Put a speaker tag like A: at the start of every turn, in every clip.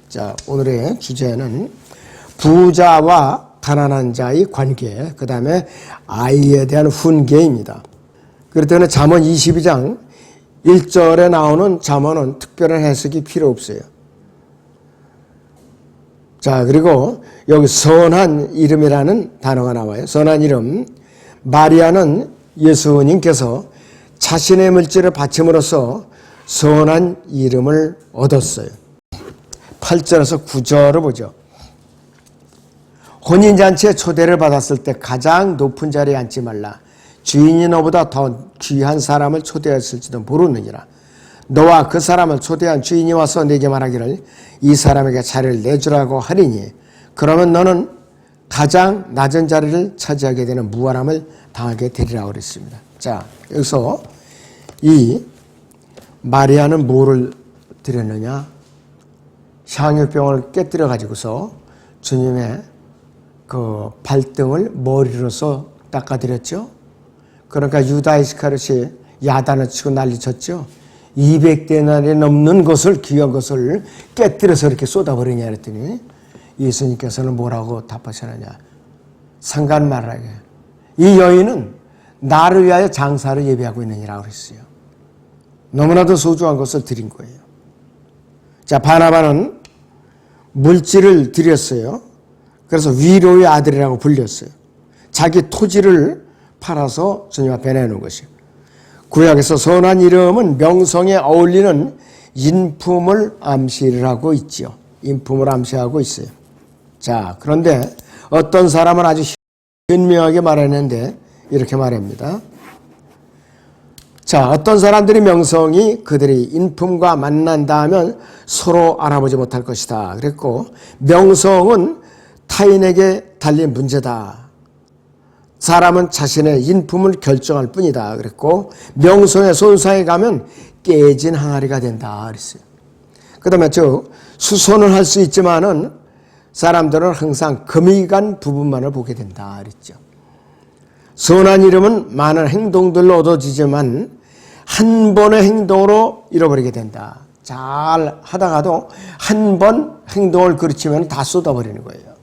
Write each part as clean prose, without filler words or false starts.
A: 자, 오늘의 주제는 부자와 가난한 자의 관계, 그 다음에 아이에 대한 훈계입니다. 그렇기 때문에 잠언 22장 1절에 나오는 잠언은 특별한 해석이 필요 없어요. 자, 그리고 여기 선한 이름이라는 단어가 나와요. 선한 이름. 마리아는 예수님께서 자신의 물질을 바침으로써 선한 이름을 얻었어요. 8절에서 9절을 보죠. 혼인잔치에 초대를 받았을 때 가장 높은 자리에 앉지 말라. 주인이 너보다 더 귀한 사람을 초대했을지도 모르느니라. 너와 그 사람을 초대한 주인이 와서 네게 말하기를 이 사람에게 자리를 내주라고 하리니 그러면 너는 가장 낮은 자리를 차지하게 되는 무한함을 당하게 되리라고 그랬습니다. 자, 여기서 이 마리아는 뭐를 드렸느냐? 향유병을 깨뜨려 가지고서 주님의 그 발등을 머리로서 닦아드렸죠. 그러니까 유다 이스카리ot이 야단을 치고 난리쳤죠. 200데나리에 넘는 것을, 귀한 것을 깨뜨려서 이렇게 쏟아버리냐 그랬더니 예수님께서는 뭐라고 답하셨느냐? 상관 말하게. 이 여인은 나를 위하여 장사를 예비하고 있느니라고 그랬어요. 너무나도 소중한 것을 드린 거예요. 자, 바나바는 물질을 드렸어요. 그래서 위로의 아들이라고 불렸어요. 자기 토지를 팔아서 주님 앞에 내놓은 것이에요. 구약에서 선한 이름은 명성에 어울리는 인품을 암시를 있지요. 인품을 암시하고 있어요. 자, 그런데 어떤 사람은 아주 현명하게 말했는데 이렇게 말합니다. 자, 어떤 사람들이 명성이 그들의 인품과 만난다 하면 서로 알아보지 못할 것이다. 그랬고 명성은 타인에게 달린 문제다. 사람은 자신의 인품을 결정할 뿐이다. 그랬고 명성의 손상에 가면 깨진 항아리가 된다. 그랬어요. 그 다음에 수선을 할 수 있지만은 사람들은 항상 금이 간 부분만을 보게 된다. 그랬죠. 선한 이름은 많은 행동들로 얻어지지만 한 번의 행동으로 잃어버리게 된다. 잘 하다가도 한 번 행동을 그르치면 다 쏟아버리는 거예요.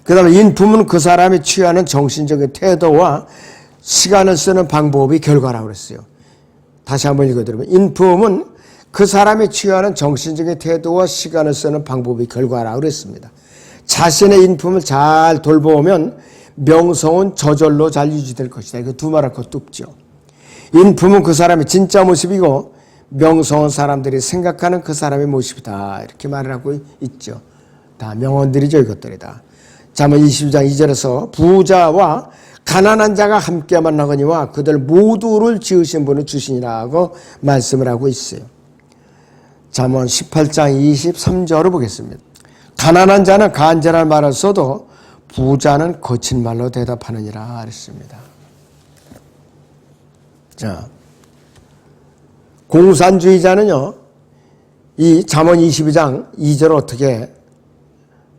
A: 그 다음에 인품은 그 사람이 취하는 정신적인 태도와 시간을 쓰는 방법이 결과라고 그랬어요. 다시 한번 읽어드리면 인품은 그 사람이 취하는 정신적인 태도와 시간을 쓰는 방법이 결과라고 그랬습니다. 자신의 인품을 잘 돌보면 명성은 저절로 잘 유지될 것이다. 이거 두말할 것도 없죠. 인품은 그 사람의 진짜 모습이고 명성은 사람들이 생각하는 그 사람의 모습이다. 이렇게 말을 하고 있죠. 다 명언들이죠. 이것들이다. 잠언 22장 2절에서 부자와 가난한 자가 함께 만나거니와 그들 모두를 지으신 분은 주시니라고 말씀을 하고 있어요. 잠언 18장 23절을 보겠습니다. 가난한 자는 간절한 말을 써도 부자는 거친 말로 대답하느니라 그랬습니다. 자, 공산주의자는요, 이 잠언 22장 2절을 어떻게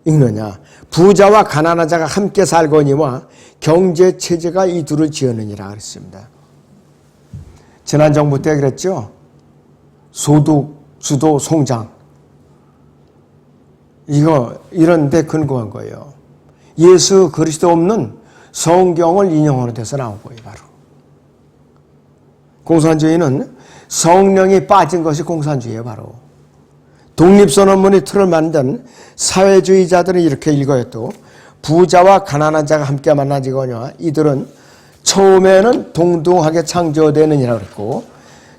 A: 읽느냐? 부자와 가난한 자가 함께 살거니와 경제 체제가 이 둘을 지었느니라 그랬습니다. 지난 정부 때 그랬죠. 소득 주도 송장. 이런 데 근거한 거예요. 예수 그리스도 없는 성경을 인용하는 데서 나온 거예요, 바로. 공산주의는 성령이 빠진 것이 공산주의예요, 바로. 독립선언문의 틀을 만든 사회주의자들은 이렇게 읽어요. 또 부자와 가난한 자가 함께 만나지거니와 이들은 처음에는 동등하게 창조되느니라 그랬고,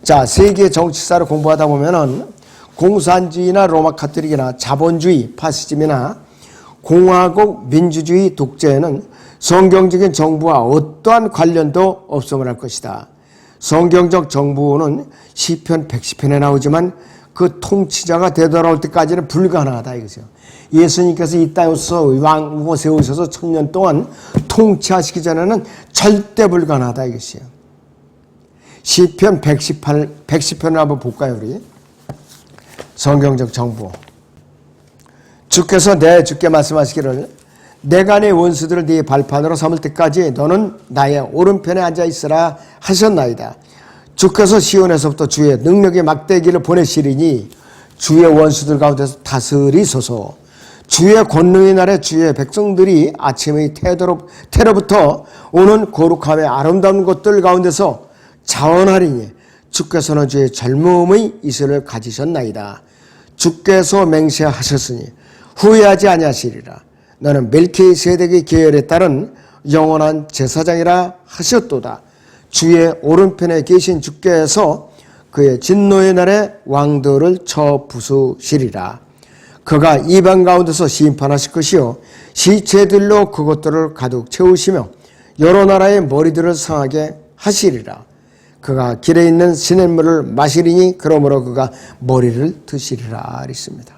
A: 자, 세계 정치사를 공부하다 보면은 공산주의나 로마 카톨릭이나 자본주의 파시즘이나 공화국 민주주의 독재에는 성경적인 정부와 어떠한 관련도 없음을 할 것이다. 성경적 정부는 시편 110편에 나오지만 그 통치자가 되돌아올 때까지는 불가능하다 이거죠. 예수님께서 이 땅에서 왕으로 세우셔서 1000년 동안 통치하시기 전에는 절대 불가능하다 이것이에요. 시편 110편을 한번 볼까요, 우리? 성경적 정부. 주께서 내 주께 말씀하시기를 내가 네 원수들을 네 발판으로 삼을 때까지 너는 나의 오른편에 앉아 있으라 하셨나이다. 주께서 시온에서부터 주의 능력의 막대기를 보내시리니 주의 원수들 가운데서 다스리소서. 주의 권능의 날에 주의 백성들이 아침의 태로부터 오는 거룩함의 아름다운 것들 가운데서 자원하리니 주께서는 주의 젊음의 이슬을 가지셨나이다. 주께서 맹세하셨으니 후회하지 아니하시리라. 너는 멜키세덱의 계열에 따른 영원한 제사장이라 하셨도다. 주의 오른편에 계신 주께서 그의 진노의 날에 왕들을 쳐 부수시리라. 그가 이방 가운데서 심판하실 것이요 시체들로 그것들을 가득 채우시며 여러 나라의 머리들을 상하게 하시리라. 그가 길에 있는 시냇물을 마시리니 그러므로 그가 머리를 드시리라 했습니다.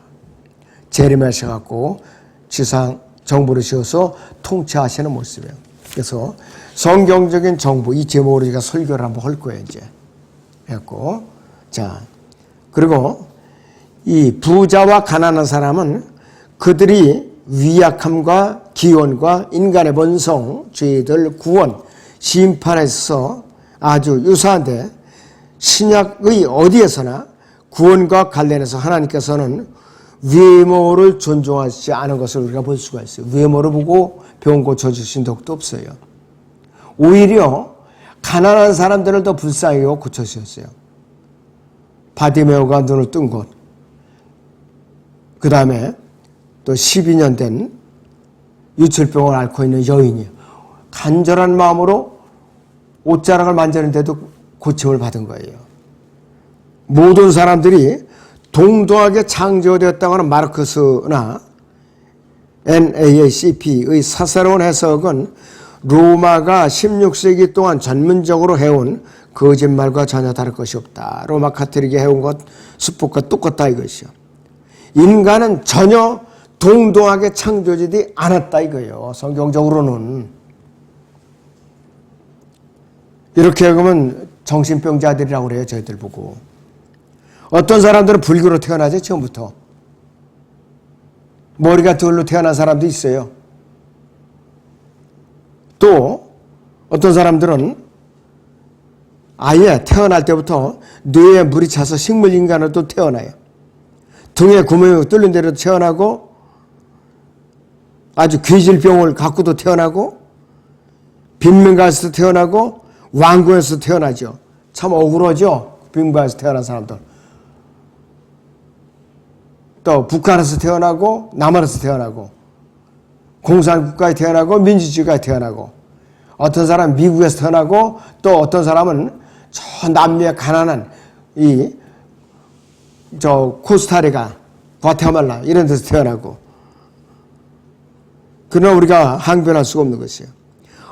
A: 재림하셔 갖고 지상 정부를 씌워서 통치하시는 모습이에요. 그래서 성경적인 정부 이 제목으로 제가 설교를 한번 할 거예요. 이제 했고, 자 그리고 이 부자와 가난한 사람은 그들이 위약함과 기원과 인간의 본성, 죄들 구원, 심판에서 아주 유사한데 신약의 어디에서나 구원과 관련해서 하나님께서는 외모를 존중하지 않은 것을 우리가 볼 수가 있어요. 외모를 보고 병 고쳐주신 적도 없어요. 오히려 가난한 사람들을 더 불쌍히 고쳐주셨어요. 바디메오가 눈을 뜬 것, 그 다음에 또 12년 된 유출병을 앓고 있는 여인이 간절한 마음으로 옷자락을 만졌는데도 고침을 받은 거예요. 모든 사람들이 동등하게 창조되었다고 하는 마르크스나 NAACP의 사사로운 해석은 로마가 16세기 동안 전문적으로 해온 거짓말과 전혀 다를 것이 없다. 로마 카톨릭이 해온 것 수법과 똑같다 이것이요. 인간은 전혀 동등하게 창조되지 않았다 이거예요. 성경적으로는. 이렇게 보면 정신병자들이라고 그래요. 저희들 보고. 어떤 사람들은 불교로 태어나죠. 처음부터. 머리가 둘로 태어난 사람도 있어요. 또 어떤 사람들은 아예 태어날 때부터 뇌에 물이 차서 식물인간으로 또 태어나요. 등에 구멍이 뚫린 대로 태어나고 아주 괴질병을 갖고도 태어나고 빈민가에서 태어나고 왕궁에서 태어나죠. 참 억울하죠. 빈민가에서 태어난 사람들. 또 북한에서 태어나고 남한에서 태어나고 공산국가에 태어나고 민주주의가에 태어나고 어떤 사람은 미국에서 태어나고 또 어떤 사람은 저 남미의 가난한 코스타리카, 과테말라 이런 데서 태어나고. 그러나 우리가 항변할 수가 없는 것이에요.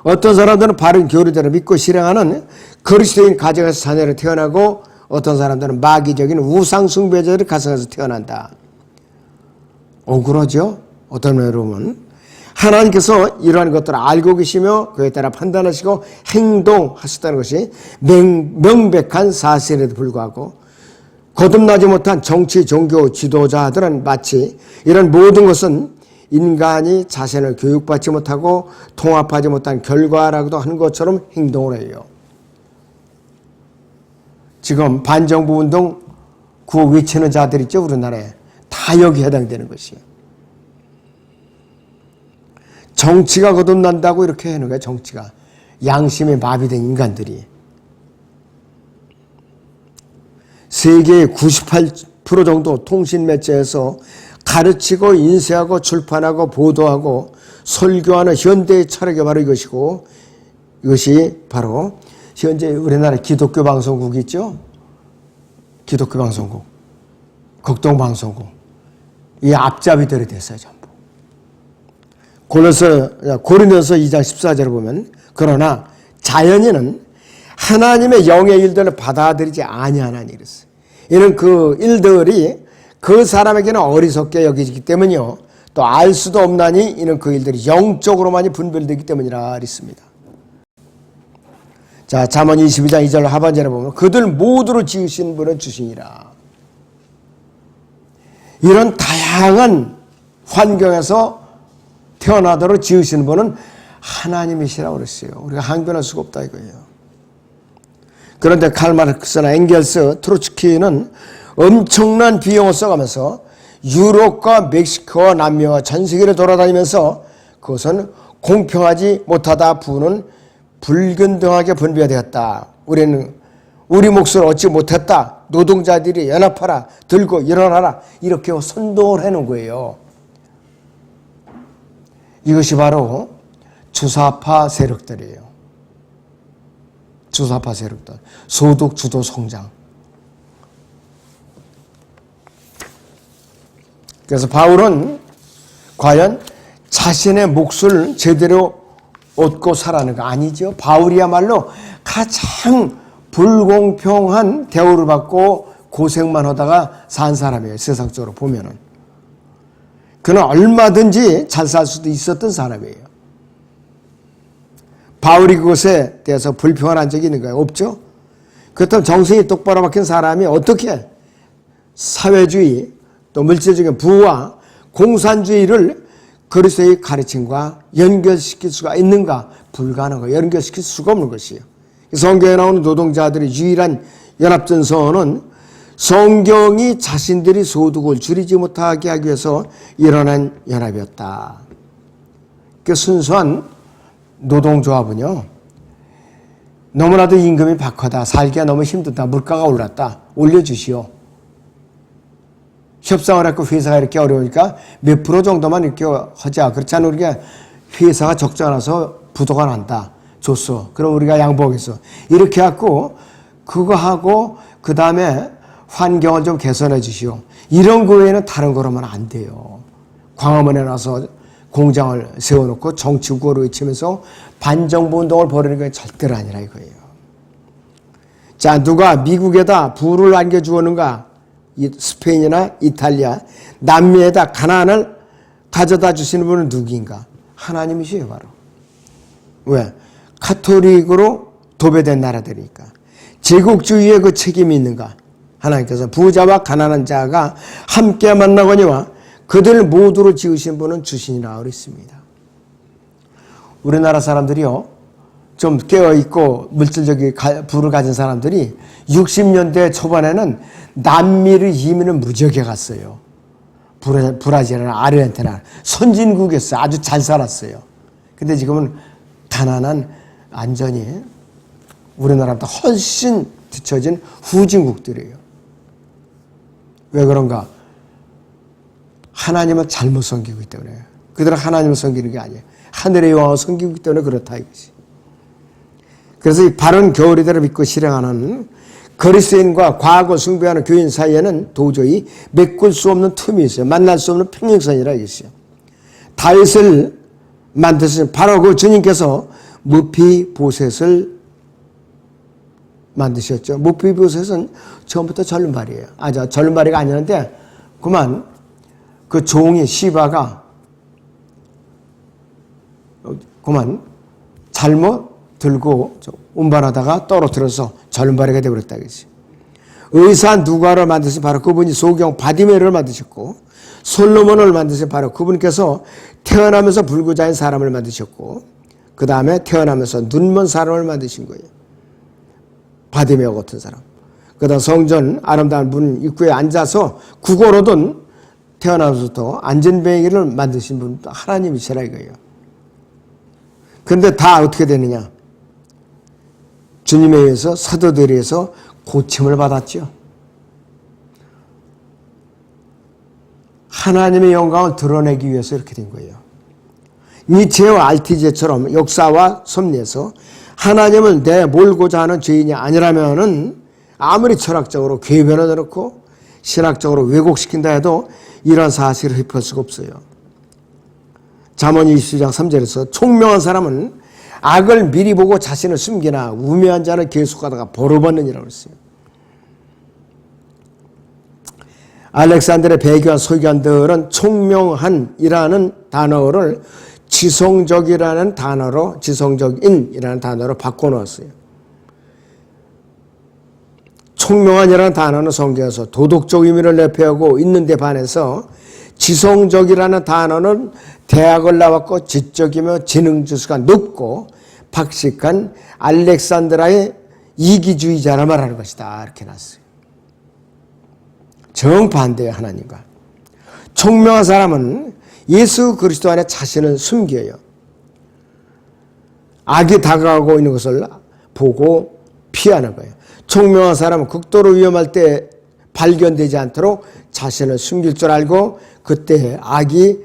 A: 어떤 사람들은 바른 교리대로 믿고 실행하는 그리스도인 가정에서 자녀로 태어나고 어떤 사람들은 마귀적인 우상 숭배자를 가정에서 태어난다. 억울하죠? 어떤 면으로 보면. 하나님께서 이러한 것들을 알고 계시며 그에 따라 판단하시고 행동하셨다는 것이 명백한 사실에도 불구하고 거듭나지 못한 정치, 종교 지도자들은 마치 이런 모든 것은 인간이 자신을 교육받지 못하고 통합하지 못한 결과라고도 하는 것처럼 행동을 해요. 지금 반정부 운동 구호 외치는 자들 있죠, 우리나라에. 다 여기 해당되는 것이에요. 정치가 거듭난다고 이렇게 하는 거예요, 정치가. 양심이 마비된 인간들이. 세계의 98% 정도 통신 매체에서 가르치고 인쇄하고 출판하고 보도하고 설교하는 현대의 철학이 바로 이것이고, 이것이 바로 현재 우리나라 기독교 방송국 있죠? 기독교 방송국, 극동방송국, 이 앞잡이들이 됐어요, 전부. 고린도서 2장 14절을 보면, 그러나 자연인은 하나님의 영의 일들을 받아들이지 아니하나니 이랬어요. 이는 그 일들이 그 사람에게는 어리석게 여기기 때문이요, 또 알 수도 없나니 이는 그 일들이 영적으로만이 분별되기 때문이라 그랬습니다. 자, 잠언 22장 2절 하반절에 보면 그들 모두를 지으신 분은 주시니라. 이런 다양한 환경에서 태어나도록 지으시는 분은 하나님이시라고 그랬어요. 우리가 항변할 수가 없다 이거예요. 그런데 칼 마르크스나 엥겔스, 트로츠키는 엄청난 비용을 써가면서 유럽과 멕시코와 남미와 전 세계를 돌아다니면서 그것은 공평하지 못하다 부는 불균등하게 분배가 되었다. 우리는 우리 몫을 얻지 못했다. 노동자들이 연합하라. 들고 일어나라. 이렇게 선동을 해놓은 거예요. 이것이 바로 주사파 세력들이에요. 주사파 세력들. 소득 주도 성장. 그래서 바울은 과연 자신의 몫을 제대로 얻고 살아는가? 아니죠. 바울이야말로 가장 불공평한 대우를 받고 고생만 하다가 산 사람이에요. 세상적으로 보면은. 그는 얼마든지 잘 살 수도 있었던 사람이에요. 바울이 그것에 대해서 불평을 한 적이 있는가요? 없죠. 그렇다면 정신이 똑바로 박힌 사람이 어떻게 사회주의 또 물질적인 부와 공산주의를 그리스도의 가르침과 연결시킬 수가 있는가? 불가능하고 연결시킬 수가 없는 것이에요. 성경에 나오는 노동자들의 유일한 연합전선은 성경이 자신들이 소득을 줄이지 못하게 하기 위해서 일어난 연합이었다. 그 순수한 노동조합은요, 너무나도 임금이 박하다, 살기가 너무 힘들다, 물가가 올랐다, 올려주시오. 협상을 했고 회사가 이렇게 어려우니까 몇 프로 정도만 이렇게 하자. 그렇지 않으면 우리가 회사가 적자나서 부도가 난다. 줬어. 그럼 우리가 양보하겠어. 이렇게 해갖고 그거 하고 그 다음에 환경을 좀 개선해 주시오. 이런 거 외에는 다른 거라면 안 돼요. 광화문에 나서 공장을 세워놓고 정치 구호를 외치면서 반정부 운동을 벌이는 건 절대로 아니라 이거예요. 자, 누가 미국에다 부를 안겨주었는가? 스페인이나 이탈리아, 남미에다 가난을 가져다 주시는 분은 누구인가? 하나님이시에요, 바로. 왜? 카톨릭으로 도배된 나라들이니까. 제국주의에 그 책임이 있는가? 하나님께서 부자와 가난한 자가 함께 만나거니와 그들 모두를 지으신 분은 주시니라 그랬습니다. 우리나라 사람들이요, 좀 깨어있고 물질적인 부를 가진 사람들이 60년대 초반에는 남미를 이민을 무지하게 갔어요. 브라질이나 아르헨티나 선진국이었어요. 아주 잘 살았어요. 근데 지금은 가난한 완전히 우리나라보다 훨씬 뒤처진 후진국들이에요. 왜 그런가? 하나님을 잘못 섬기고 있기 때문에. 그들은 하나님을 섬기는 게 아니에요. 하늘의 여호와를 섬기고 있기 때문에 그렇다 이것이. 그래서 이 바른 교리대로 믿고 실행하는 그리스도인과 과거 숭배하는 교인 사이에는 도저히 메꿀 수 없는 틈이 있어요. 만날 수 없는 평행선이라 이것이요. 다윗을 만드신 바로 그 주님께서 무피보셋을 만드셨죠. 무피보셋은 처음부터 절름발이에요. 절름발이가 아니었는데 그만 그 종이 시바가 그만 잘못 들고 운반하다가 떨어뜨려서 절름발이가 되어버렸다. 의사 누가를 만드신 바로 그분이 소경 바디메를 만드셨고, 솔로몬을 만드신 바로 그분께서 태어나면서 불구자인 사람을 만드셨고, 그 다음에 태어나면서 눈먼 사람을 만드신 거예요. 바디메어 같은 사람. 그 다음 성전 아름다운 문 입구에 앉아서 구걸하던 태어나면서부터 안전뱅이를 만드신 분 하나님이시라 이거예요. 그런데 다 어떻게 되느냐? 주님에 의해서 사도들에 의해서 고침을 받았죠. 하나님의 영광을 드러내기 위해서 이렇게 된 거예요. 니체와 알티제처럼 역사와 섭리에서 하나님을 내몰고자 하는 죄인이 아니라면은 아무리 철학적으로 궤변을 넣고 신학적으로 왜곡시킨다 해도 이런 사실을 흡할 수가 없어요. 잠언 20장 3절에서 총명한 사람은 악을 미리 보고 자신을 숨기나 우매한 자는 계속하다가 벌을 받느니라고 했어요. 알렉산드르의 배교한 소견들은 총명한이라는 단어를 지성적이라는 단어로 지성적인이라는 단어로 바꿔놓았어요. 총명한이라는 단어는 성경에서 도덕적 의미를 내포하고 있는데 반해서 지성적이라는 단어는 대학을 나왔고 지적이며 지능지수가 높고 박식한 알렉산드라의 이기주의자라 말하는 것이다. 이렇게 놨어요. 정반대예요, 하나님과. 총명한 사람은 예수 그리스도 안에 자신을 숨겨요. 악이 다가가고 있는 것을 보고 피하는 거예요. 총명한 사람은 극도로 위험할 때 발견되지 않도록 자신을 숨길 줄 알고 그때 악이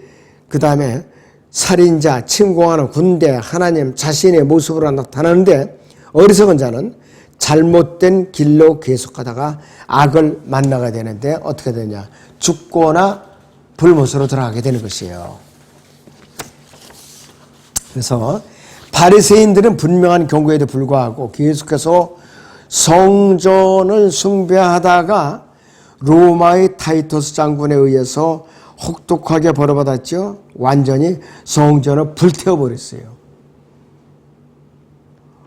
A: 그 다음에 살인자, 침공하는 군대, 하나님 자신의 모습으로 나타나는데 어리석은 자는 잘못된 길로 계속하다가 악을 만나게 되는데 어떻게 되냐? 죽거나 불못으로 들어가게 되는 것이에요. 그래서 바리새인들은 분명한 경고에도 불구하고 계속해서 성전을 숭배하다가 로마의 타이터스 장군에 의해서 혹독하게 벌어받았죠. 완전히 성전을 불태워버렸어요.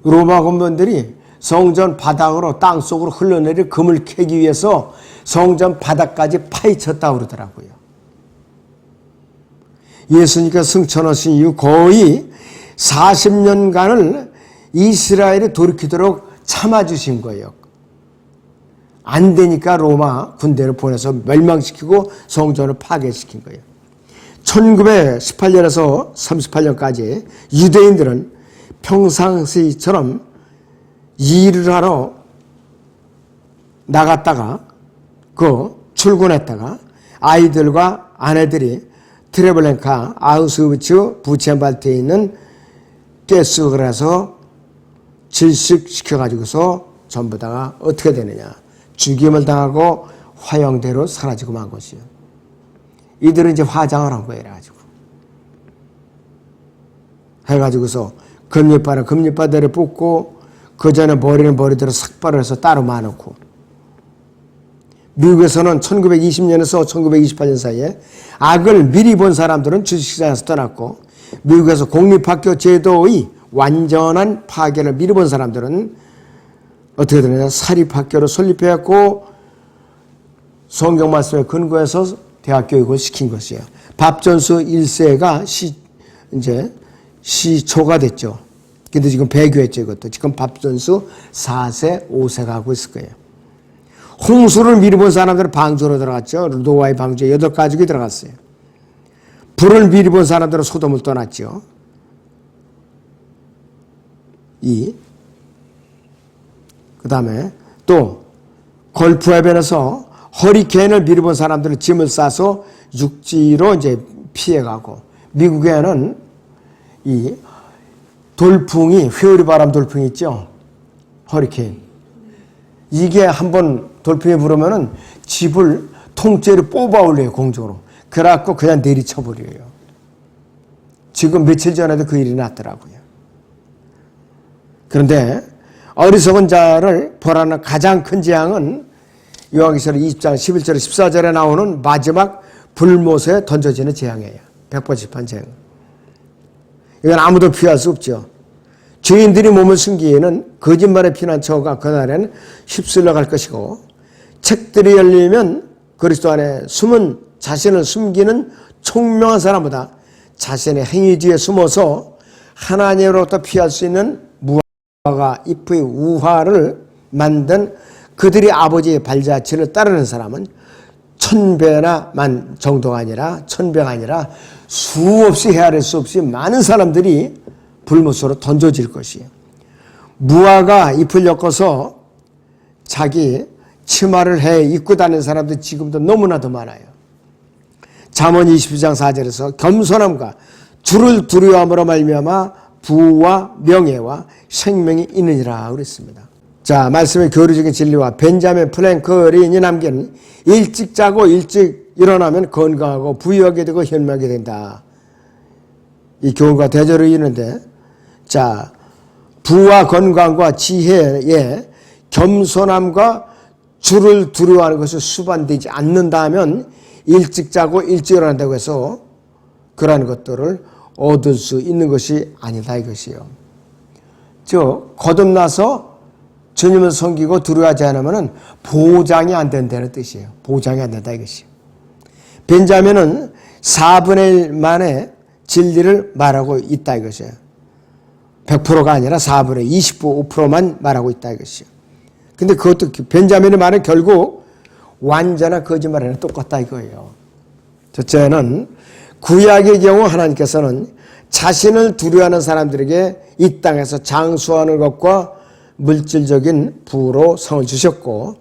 A: 로마 군병들이 성전 바닥으로 땅속으로 흘러내릴 금을 캐기 위해서 성전 바닥까지 파헤쳤다고 그러더라고요. 예수님께서 승천하신 이후 거의 40년간을 이스라엘이 돌이키도록 참아주신 거예요. 안 되니까 로마 군대를 보내서 멸망시키고 성전을 파괴시킨 거예요. 1918년에서 38년까지 유대인들은 평상시처럼 일을 하러 나갔다가 출근했다가 아이들과 아내들이 트레블렌카, 아우슈비츠, 부첸발트에 있는 가스를 해서 질식시켜가지고서 전부 다가 어떻게 되느냐. 죽임을 당하고 화형대로 사라지고 만 것이요. 이들은 이제 화장을 한 거예요. 해가지고서 금리바는 금리바대를 뽑고 그 전에 머리는 머리대로 삭발을 해서 따로 마놓고 미국에서는 1920년에서 1928년 사이에 악을 미리 본 사람들은 주식시장에서 떠났고 미국에서 공립학교 제도의 완전한 파괴를 미리 본 사람들은 어떻게 되느냐. 사립학교를 설립해갖고 성경 말씀에 근거해서 대학 교육을 시킨 것이에요. 밥전수 1세가 시초가 됐죠. 근데 지금 배교했죠, 이것도. 지금 밥전수 4세, 5세가 하고 있을 거예요. 홍수를 미리 본 사람들은 방주로 들어갔죠. 노아의 방주에 8가족이 들어갔어요. 불을 미리 본 사람들은 소돔을 떠났죠. 그 다음에 또 걸프 해변에서 허리케인을 미리 본 사람들은 짐을 싸서 육지로 이제 피해가고 미국에는 이 돌풍이 회오리 바람 돌풍이 있죠. 허리케인. 이게 한번 돌풍이 불으면은 집을 통째로 뽑아 올려요, 공중으로. 그래갖고 그냥 내리쳐버려요. 지금 며칠 전에도 그 일이 났더라고요. 그런데 어리석은 자를 벌하는 가장 큰 재앙은 요한계시록 20장 11절 14절에 나오는 마지막 불못에 던져지는 재앙이에요. 100번씩한 재앙. 이건 아무도 피할 수 없죠. 죄인들이 몸을 숨기에는 거짓말의 피난처가 그날에는 휩쓸려 갈 것이고 책들이 열리면 그리스도 안에 숨은 자신을 숨기는 총명한 사람보다 자신의 행위 뒤에 숨어서 하나님으로부터 피할 수 있는 무화과 잎의 우화를 만든 그들이 아버지의 발자취를 따르는 사람은 1000배나 정도가 아니라 1000배가 아니라 수없이 헤아릴 수 없이 많은 사람들이 불못으로 던져질 것이에요. 무화과 잎을 엮어서 자기 치마를 해 입고 다니는 사람들 지금도 너무나도 많아요. 잠언 22장 4절에서 겸손함과 주를 두려워함으로 말미암아 부와 명예와 생명이 있느니라 그랬습니다. 자, 말씀의 교리적인 진리와 벤자민 프랭클이 남긴 일찍 자고 일찍 일어나면 건강하고 부유하게 되고 현명하게 된다. 이 교훈과 대조를 이루는데, 자, 부와 건강과 지혜에 겸손함과 주를 두려워하는 것이 수반되지 않는다면 일찍 자고 일찍 일어난다고 해서 그러한 것들을 얻을 수 있는 것이 아니다 이것이요. 즉 거듭나서 주님을 섬기고 두려워하지 않으면 보장이 안 된다는 뜻이에요. 보장이 안 된다 이것이요. 벤자민은 4분의 1만의 진리를 말하고 있다 이것이에요. 100%가 아니라 4분의 25%만 말하고 있다 이것이요. 근데 그것도 벤자민의 말은 결국 완전한 거짓말에는 똑같다 이거예요. 첫째는 구약의 경우 하나님께서는 자신을 두려워하는 사람들에게 이 땅에서 장수하는 것과 물질적인 부로 성을 주셨고,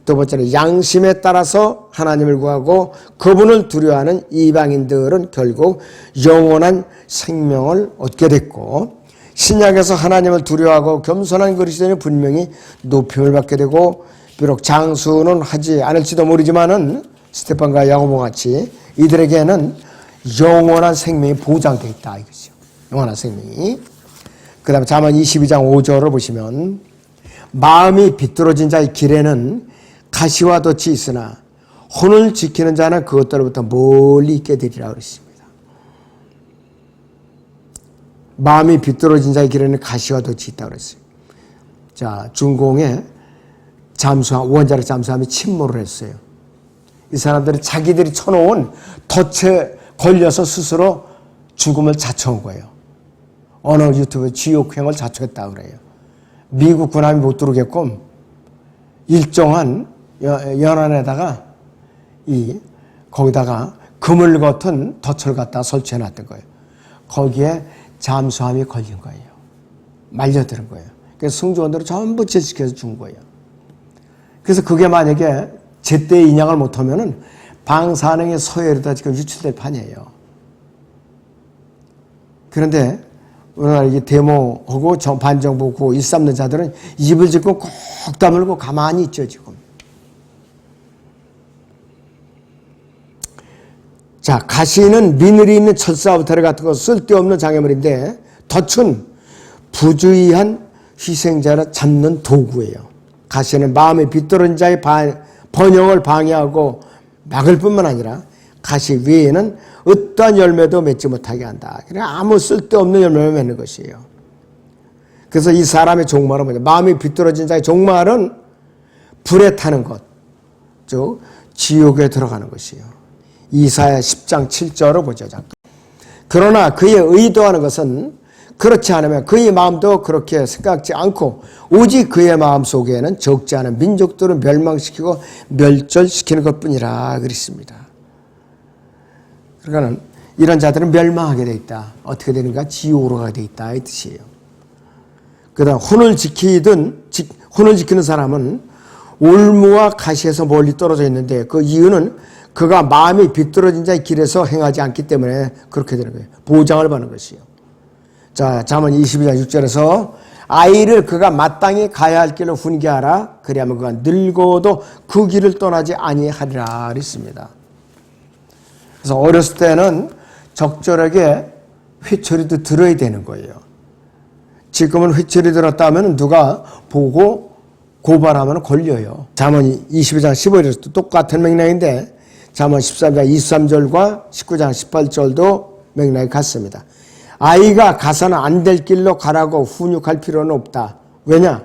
A: 두 번째는 양심에 따라서 하나님을 구하고 그분을 두려워하는 이방인들은 결국 영원한 생명을 얻게 됐고, 신약에서 하나님을 두려워하고 겸손한 그리스도인이 분명히 높임을 받게 되고, 비록 장수는 하지 않을지도 모르지만은 스테판과 야고보 같이 이들에게는 영원한 생명이 보장되어 있다 이거죠. 영원한 생명이. 그 다음에 잠언 22장 5절을 보시면 마음이 비뚤어진 자의 길에는 가시와 덫이 있으나 혼을 지키는 자는 그것들로부터 멀리 있게 되리라 그랬습니다. 마음이 비뚤어진 자의 길에는 가시와 덫이 있다고 그랬어요. 자, 중공에 원자력 잠수함이 침몰을 했어요. 이 사람들은 자기들이 쳐놓은 덫에 걸려서 스스로 죽음을 자초한 거예요. 어느 유튜브 지옥행을 자초했다고 그래요. 미국 군함이 못 들어오게끔 일정한 연안에다가 거기다가 그물 같은 덫을 갖다 설치해 놨던 거예요. 거기에 잠수함이 걸린 거예요. 말려드는 거예요. 그래서 승조원들을 전부 제식해서 죽은 거예요. 그래서 그게 만약에 제때 인양을 못하면은 방사능의 서해로다 지금 유출될 판이에요. 그런데 오늘날 이게 데모하고 반정부 고 일삼는 자들은 입을 짓고 꼭 다물고 가만히 있죠 지금. 자, 가시는 미늘이 있는 철사부터 같은 거 쓸데없는 장애물인데, 덫은 부주의한 희생자를 잡는 도구예요. 가시는 마음에 비뚤은 자의 번영을 방해하고 막을 뿐만 아니라 가시 위에는 어떠한 열매도 맺지 못하게 한다. 그러니까 아무 쓸데없는 열매를 맺는 것이에요. 그래서 이 사람의 종말은 뭐냐? 마음이 비뚤어진 자의 종말은 불에 타는 것, 즉 지옥에 들어가는 것이에요. 이사야 10장 7절을 보죠. 잠깐. 그러나 그의 의도하는 것은 그렇지 않으면 그의 마음도 그렇게 생각지 않고 오직 그의 마음 속에는 적지 않은 민족들을 멸망시키고 멸절시키는 것뿐이라 그랬습니다. 그러니까 이런 자들은 멸망하게 돼 있다. 어떻게 되는가? 지옥으로 가게 돼 있다 이 뜻이에요. 그다음 혼을 지키는 사람은 올무와 가시에서 멀리 떨어져 있는데 그 이유는 그가 마음이 비뚤어진 자의 길에서 행하지 않기 때문에 그렇게 되는 거예요. 보장을 받는 것이요. 자, 잠언 22장 6절에서 아이를 그가 마땅히 가야 할 길로 훈계하라. 그리하면 그가 늙어도 그 길을 떠나지 아니하리라 그랬습니다. 그래서 어렸을 때는 적절하게 회초리도 들어야 되는 거예요. 지금은 회초리 들었다면 누가 보고 고발하면 걸려요. 잠언 22장 15절에서도 똑같은 맥락인데 잠언 13장 23절과 19장 18절도 맥락이 같습니다. 아이가 가서는 안 될 길로 가라고 훈육할 필요는 없다. 왜냐?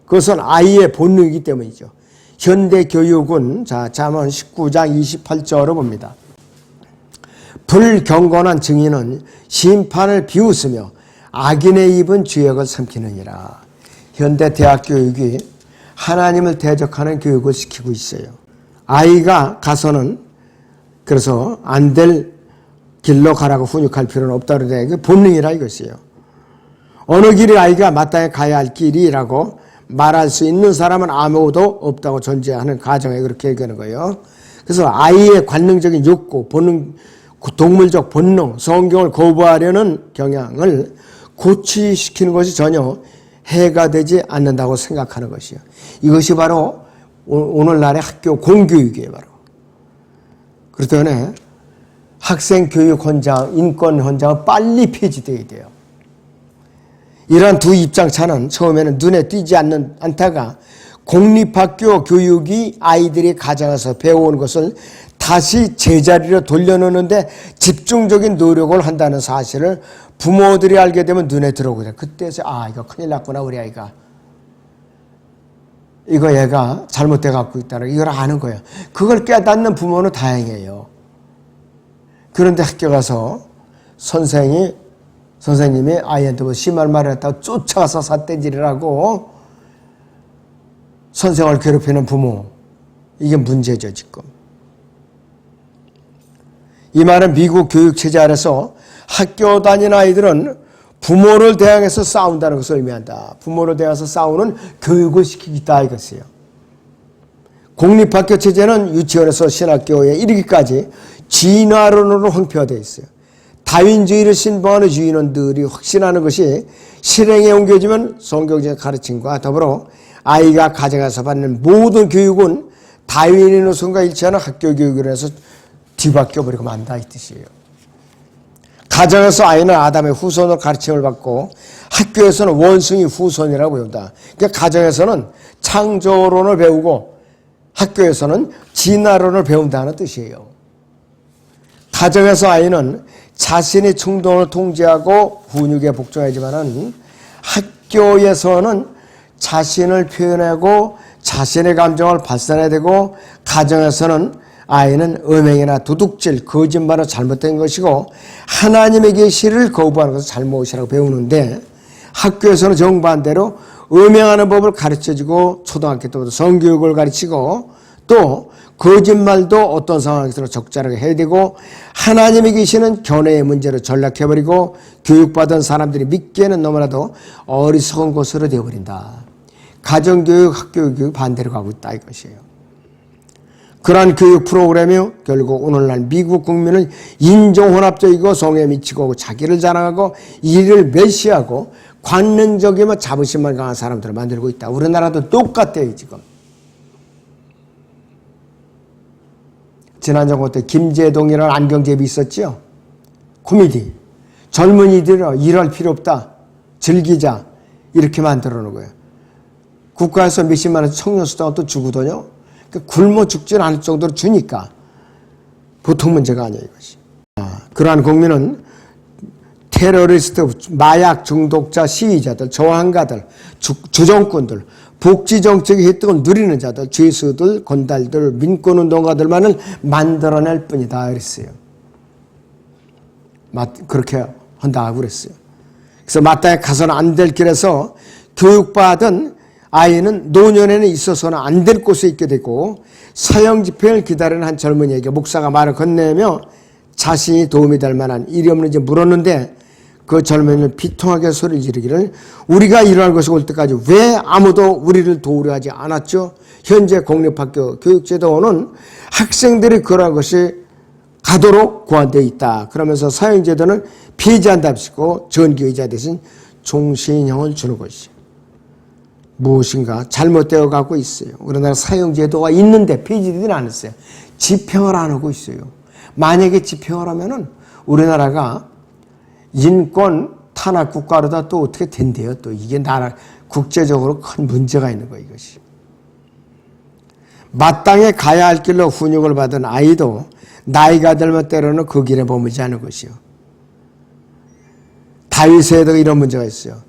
A: 그것은 아이의 본능이기 때문이죠. 현대 교육은 자, 잠언 19장 28절을 봅니다. 불경건한 증인은 심판을 비웃으며 악인의 입은 죄악을 삼키느니라. 현대 대학 교육이 하나님을 대적하는 교육을 시키고 있어요. 아이가 가서는 그래서 안 될 길로 가라고 훈육할 필요는 없다 그러는데 그 본능이라 이것이에요. 어느 길이 아이가 마땅히 가야 할 길이라고 말할 수 있는 사람은 아무도 없다고 전제하는 가정에 그렇게 얘기하는 거예요. 그래서 아이의 관능적인 욕구, 본능, 동물적 본능, 성경을 거부하려는 경향을 고취시키는 것이 전혀 해가 되지 않는다고 생각하는 것이에요. 이것이 바로 오늘날의 학교 공교육이에요. 바로. 그렇기 때문에 학생 교육 헌장, 인권 헌장은 빨리 폐지되어야 돼요. 이러한 두 입장차는 처음에는 눈에 띄지 않다가 공립학교 교육이 아이들이 가정에서 배워오는 것을 다시 제자리로 돌려놓는데 집중적인 노력을 한다는 사실을 부모들이 알게 되면 눈에 들어오거든요. 그때서 이거 큰일 났구나 우리 아이가. 이거 얘가 잘못돼 갖고 있다는 이걸 아는 거예요. 그걸 깨닫는 부모는 다행이에요. 그런데 학교 가서 선생님이 아이한테 심한 말을 했다고 쫓아가서 삿대질을 하고 선생을 괴롭히는 부모, 이게 문제죠, 지금. 이 말은 미국 교육체제 아래서 학교 다니는 아이들은 부모를 대항해서 싸운다는 것을 의미한다. 부모를 대항해서 싸우는 교육을 시키겠다 이것이에요. 공립학교 체제는 유치원에서 신학교에 이르기까지 진화론으로 형평화되어 있어요. 다윈주의를 신봉하는 주인원들이 확신하는 것이 실행에 옮겨지면 성경적 가르침과 더불어 아이가 가정에서 받는 모든 교육은 다윈의 노선과 일치하는 학교 교육을 해서 뒤바뀌어 버리고 만다 이 뜻이에요. 가정에서 아이는 아담의 후손으로 가르침을 받고 학교에서는 원숭이 후손이라고 배운다. 그러니까 가정에서는 창조론을 배우고 학교에서는 진화론을 배운다는 뜻이에요. 가정에서 아이는 자신의 충동을 통제하고 훈육에 복종하지만은 학교에서는 자신을 표현하고 자신의 감정을 발산해야 되고 가정에서는 아이는 음행이나 도둑질, 거짓말은 잘못된 것이고 하나님의 계시를 거부하는 것은 잘못이라고 배우는데 학교에서는 정반대로 음행하는 법을 가르쳐주고 초등학교 때부터 성교육을 가르치고 또 거짓말도 어떤 상황에서는 적절하게 해야 되고 하나님의 계시는 견해의 문제로 전락해버리고 교육받은 사람들이 믿기에는 너무나도 어리석은 것으로 되어버린다. 가정교육, 학교교육 반대로 가고 있다 이것이에요. 그러한 교육 프로그램이 결국 오늘날 미국 국민은 인종혼합적이고 성에 미치고 자기를 자랑하고 이를 멸시하고 관능적이며 자부심만 강한 사람들을 만들고 있다. 우리나라도 똑같아요 지금. 지난 정부 때 김재동이라는 안경제비 있었죠. 코미디. 젊은이들은 일할 필요 없다. 즐기자. 이렇게 만들어 놓은 거예요. 국가에서 몇십만 원 청년 수당을 또 주거든요. 굶어 죽지 않을 정도로 주니까 보통 문제가 아니에요 이것이. 그러한 국민은 테러리스트, 마약 중독자, 시위자들, 저항가들, 주정꾼들, 복지정책의 혜택을 누리는 자들, 죄수들, 건달들, 민권운동가들만을 만들어낼 뿐이다 그랬어요. 그렇게 한다고 그랬어요. 그래서 마땅히 가서는 안 될 길에서 교육받은 아이는 노년에는 있어서는 안 될 곳에 있게 되고 사형 집행을 기다리는 한 젊은이에게 목사가 말을 건네며 자신이 도움이 될 만한 일이 없는지 물었는데 그 젊은이는 비통하게 소리를 지르기를 우리가 이러한 것이 올 때까지 왜 아무도 우리를 도우려 하지 않았죠? 현재 공립학교 교육제도는 학생들이 그러한 것이 가도록 고안되어 있다. 그러면서 사형제도는 폐지한답시고 전기의자 대신 종신형을 주는 것이죠. 무엇인가 잘못되어 가고 있어요. 우리나라 사형제도가 있는데 폐지되지는 않았어요. 집행을 안 하고 있어요. 만약에 집행을 하면은 우리나라가 인권 탄압 국가로다 또 어떻게 된대요. 또 이게 나라 국제적으로 큰 문제가 있는 거예요. 이것이. 마땅히 가야 할 길로 훈육을 받은 아이도 나이가 들면 때로는 그 길에 머물지 않은 것이요. 다윗에도 이런 문제가 있어요.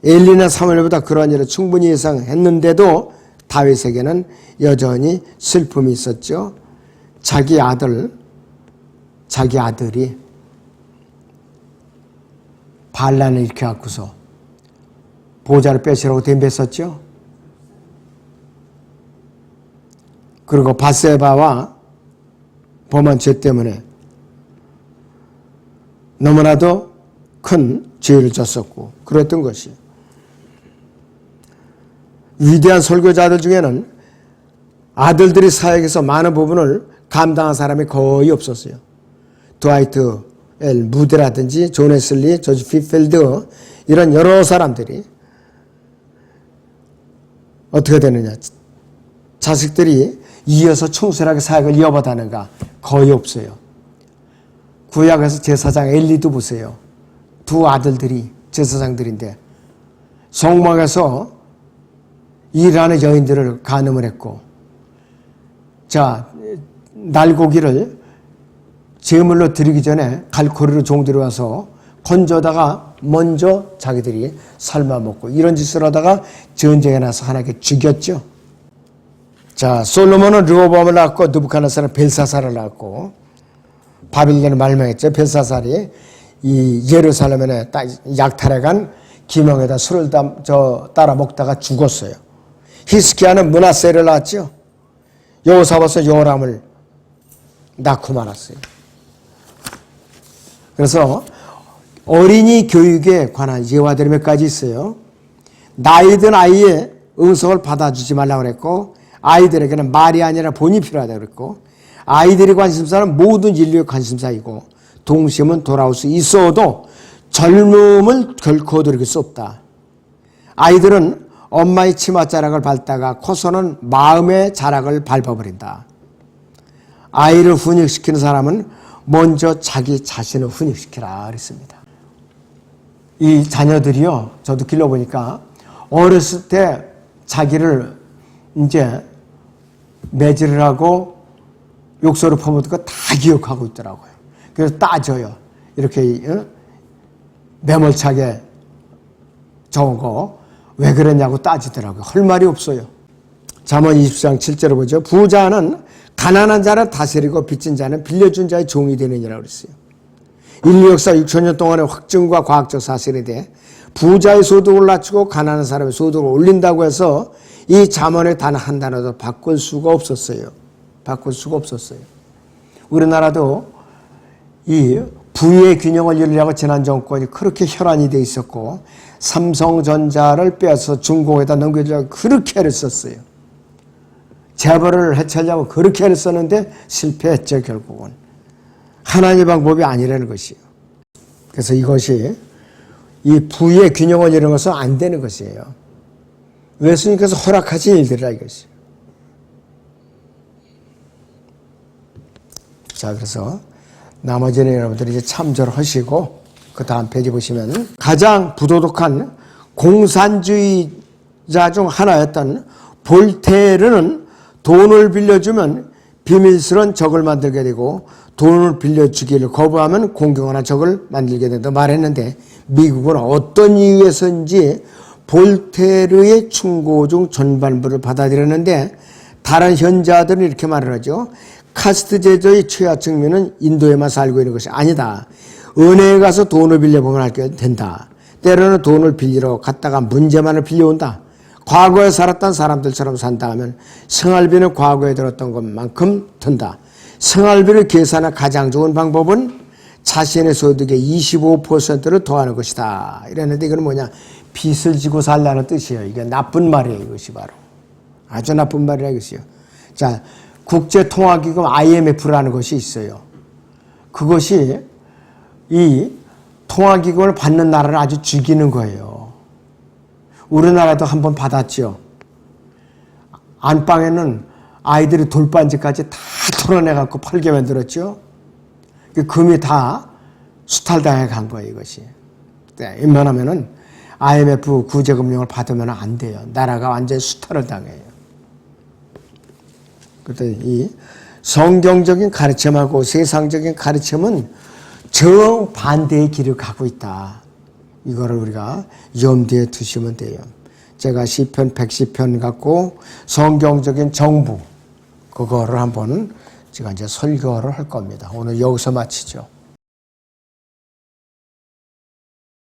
A: 엘리나 사무엘보다 그런 일을 충분히 예상했는데도 다윗에게는 여전히 슬픔이 있었죠. 자기 아들이 반란을 일으켜갖고서 보좌를 뺏으라고 덤볐었죠. 그리고 밧세바와 범한 죄 때문에 너무나도 큰 죄를 졌었고 그랬던 것이. 위대한 설교자들 중에는 아들들이 사역에서 많은 부분을 감당한 사람이 거의 없었어요. 드와이트 엘 무드라든지 존 웨슬리, 조지 핏필드 이런 여러 사람들이 어떻게 되느냐. 자식들이 이어서 충실하게 사역을 이어받았는가? 거의 없어요. 구약에서 제사장 엘리도 보세요. 두 아들들이 제사장들인데 성막에서 일하는 여인들을 간음을 했고 날고기를 제물로 드리기 전에 갈고리로 종들이 와서 건져다가 먼저 자기들이 삶아 먹고 이런 짓을 하다가 전쟁에 나서 하나님께 죽였죠. 솔로몬은 르호보암을 낳았고 느부갓네살은 벨사살을 낳았고 바빌론을 말명했죠. 벨사살이 이 예루살렘에 약탈해간 기명에다 술을 따라 먹다가 죽었어요. 히스기야는 므낫세를 낳았죠. 여호사밧은 요람을 낳고 말았어요. 그래서 어린이 교육에 관한 예화들이 몇 가지 있어요. 나이든 아이의 응석을 받아주지 말라고 그랬고, 아이들에게는 말이 아니라 본이 필요하다고 그랬고, 아이들이 관심사는 모든 인류의 관심사이고, 동심은 돌아올 수 있어도 젊음을 결코 돌이킬 수 없다. 아이들은 엄마의 치맛자락을 밟다가 커서는 마음의 자락을 밟아버린다. 아이를 훈육시키는 사람은 먼저 자기 자신을 훈육시키라 그랬습니다. 이 자녀들이요, 저도 길러보니까 어렸을 때 자기를 이제 매질을 하고 욕설을 퍼붓는 거 다 기억하고 있더라고요. 그래서 따져요. 이렇게 매몰차게 적은 거 왜 그랬냐고 따지더라고요. 할 말이 없어요. 잠언 20장 7절을 보죠. 부자는 가난한 자를 다스리고 빚진 자는 빌려준 자의 종이 되느니라고 그랬어요. 인류 역사 6천년 동안의 확증과 과학적 사실에 대해 부자의 소득을 낮추고 가난한 사람의 소득을 올린다고 해서 이 잠언의 단 한 단어도 바꿀 수가 없었어요. 바꿀 수가 없었어요. 우리나라도 이 부의 균형을 이루려고 지난 정권이 그렇게 혈안이 돼 있었고, 삼성전자를 빼서 중공에다 넘겨주려고 그렇게 애를 썼어요. 재벌을 해체하려고 그렇게 애를 썼는데 실패했죠, 결국은. 하나님의 방법이 아니라는 것이에요. 그래서 이것이 이 부의 균형을 이루는 것은 안 되는 것이에요. 예수님께서 허락하신 일들이라 이것이에요. 자, 그래서 나머지는 여러분들이 이제 참조를 하시고, 그 다음 페이지 보시면 가장 부도덕한 공산주의자 중 하나였던 볼테르는 돈을 빌려주면 비밀스러운 적을 만들게 되고, 돈을 빌려주기를 거부하면 공경하는 적을 만들게 된다 말했는데, 미국은 어떤 이유에서인지 볼테르의 충고 중 전반부를 받아들였는데, 다른 현자들은 이렇게 말을 하죠. 카스트 제도의 최하 측면은 인도에만 살고 있는 것이 아니다. 은행에 가서 돈을 빌려보면 알게 된다. 때로는 돈을 빌리러 갔다가 문제만을 빌려온다. 과거에 살았던 사람들처럼 산다 하면 생활비는 과거에 들었던 것만큼 든다. 생활비를 계산할 가장 좋은 방법은 자신의 소득의 25%를 더하는 것이다. 이랬는데 이건 뭐냐? 빚을 지고 살라는 뜻이에요. 이게 나쁜 말이에요. 이것이 바로. 아주 나쁜 말이라 이것이요. 자, 국제통화기금 IMF라는 것이 있어요. 그것이 이 통화기금을 받는 나라를 아주 죽이는 거예요. 우리나라도 한번 받았죠. 안방에는 아이들이 돌반지까지 다 털어내갖고 팔게 만들었죠. 그 금이 다 수탈당해 간 거예요, 이것이. 웬만하면은 IMF 구제금융을 받으면 안 돼요. 나라가 완전히 수탈을 당해요. 그때 이 성경적인 가르침하고 세상적인 가르침은 정반대의 길을 가고 있다. 이거를 우리가 염두에 두시면 돼요. 제가 시편 110편 갖고 성경적인 정부, 그거를 한번 제가 이제 설교를 할 겁니다. 오늘 여기서 마치죠.